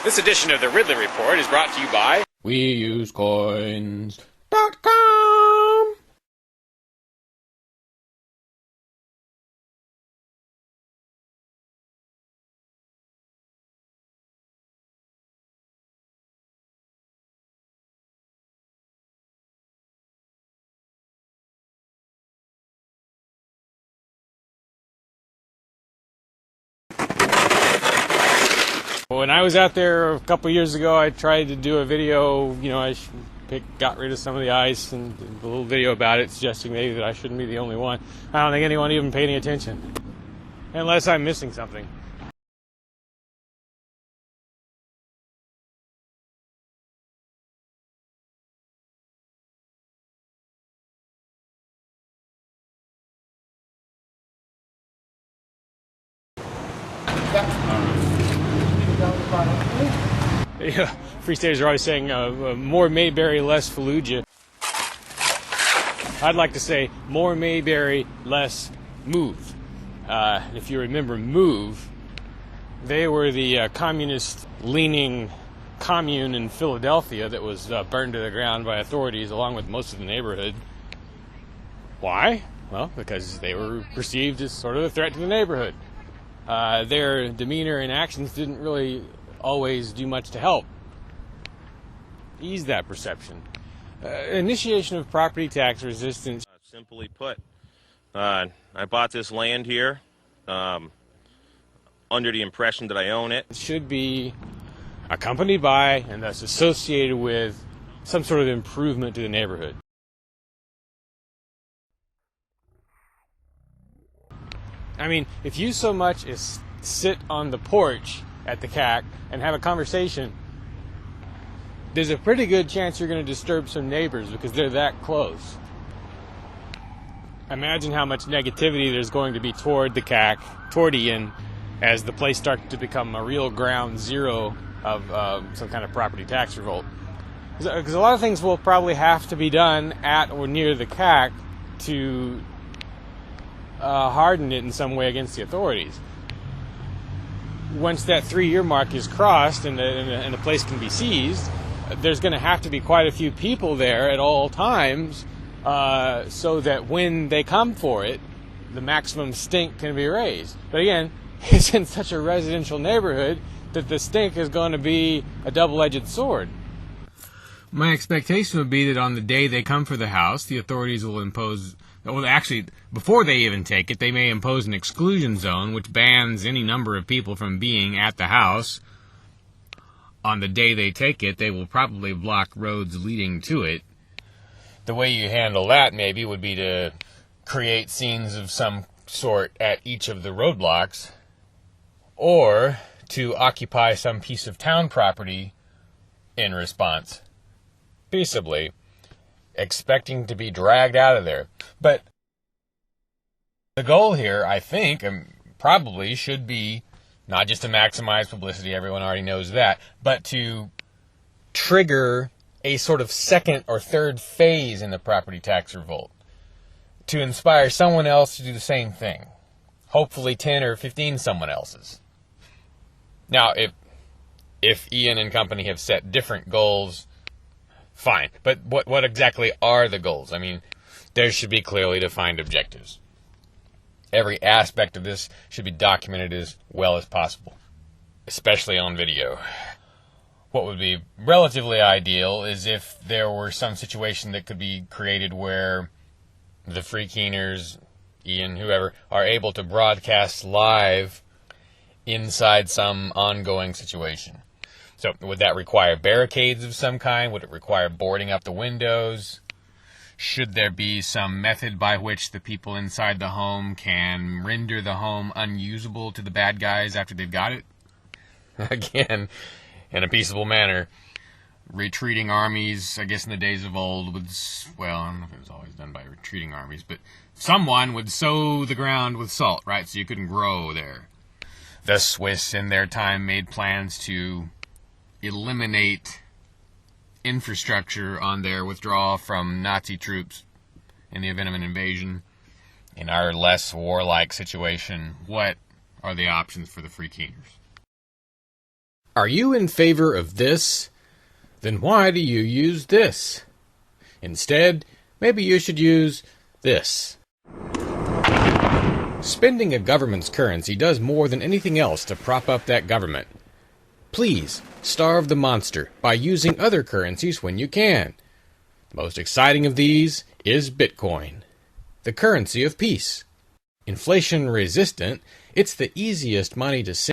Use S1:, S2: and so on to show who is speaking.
S1: This edition of the Ridley Report is brought to you by WeUseCoins.com. When I was out there a couple years ago, I tried to do a video, I got rid of some of the ice and did a little video about it, suggesting maybe that I shouldn't be the only one. I don't think anyone even paid any attention, unless I'm missing something. Yeah, Free Staters are always saying more Mayberry, less Fallujah. I'd like to say more Mayberry, less Move. If you remember Move, they were the communist-leaning commune in Philadelphia that was burned to the ground by authorities along with most of the neighborhood. Why? Well, because they were perceived as sort of a threat to the neighborhood. Their demeanor and actions didn't really always do much to help ease that perception. Initiation of property tax resistance.
S2: Simply put, I bought this land here under the impression that I own it.
S1: It should be accompanied by and thus associated with some sort of improvement to the neighborhood. I mean, if you so much as sit on the porch at the CAC and have a conversation, there's a pretty good chance you're going to disturb some neighbors because they're that close. Imagine how much negativity there's going to be toward the CAC, toward Ian, as the place starts to become a real ground zero of some kind of property tax revolt. Because a lot of things will probably have to be done at or near the CAC to harden it in some way against the authorities. Once that 3-year mark is crossed and the place can be seized, there's going to have to be quite a few people there at all times so that when they come for it, the maximum stink can be raised. But again, it's in such a residential neighborhood that the stink is going to be a double-edged sword. My expectation would be that on the day they come for the house, the authorities will impose... Well, actually, before they even take it, they may impose an exclusion zone, which bans any number of people from being at the house. On the day they take it, they will probably block roads leading to it. The way you handle that, maybe, would be to create scenes of some sort at each of the roadblocks, or to occupy some piece of town property in response, peaceably, expecting to be dragged out of there. But the goal here, I think, probably should be not just to maximize publicity, everyone already knows that, but to trigger a sort of second or third phase in the property tax revolt, to inspire someone else to do the same thing, hopefully 10 or 15 someone else's. Now, if Ian and company have set different goals, fine. But what exactly are the goals? I mean, there should be clearly defined objectives. Every aspect of this should be documented as well as possible, especially on video. What would be relatively ideal is if there were some situation that could be created where the free keeners, Ian, whoever, are able to broadcast live inside some ongoing situation. So would that require barricades of some kind? Would it require boarding up the windows? Should there be some method by which the people inside the home can render the home unusable to the bad guys after they've got it? Again, in a peaceable manner. Retreating armies, I guess in the days of old, would, well, I don't know if it was always done by retreating armies, but someone would sow the ground with salt, right, so you couldn't grow there. The Swiss, in their time, made plans to eliminate infrastructure on their withdrawal from Nazi troops in the event of an invasion. In our less warlike situation, what are the options for the free keeners? Are you in favor of this? Then why do you use this? Instead, maybe you should use this. Spending a government's currency does more than anything else to prop up that government. Please, starve the monster by using other currencies when you can. The most exciting of these is Bitcoin, the currency of peace. Inflation resistant, it's the easiest money to send.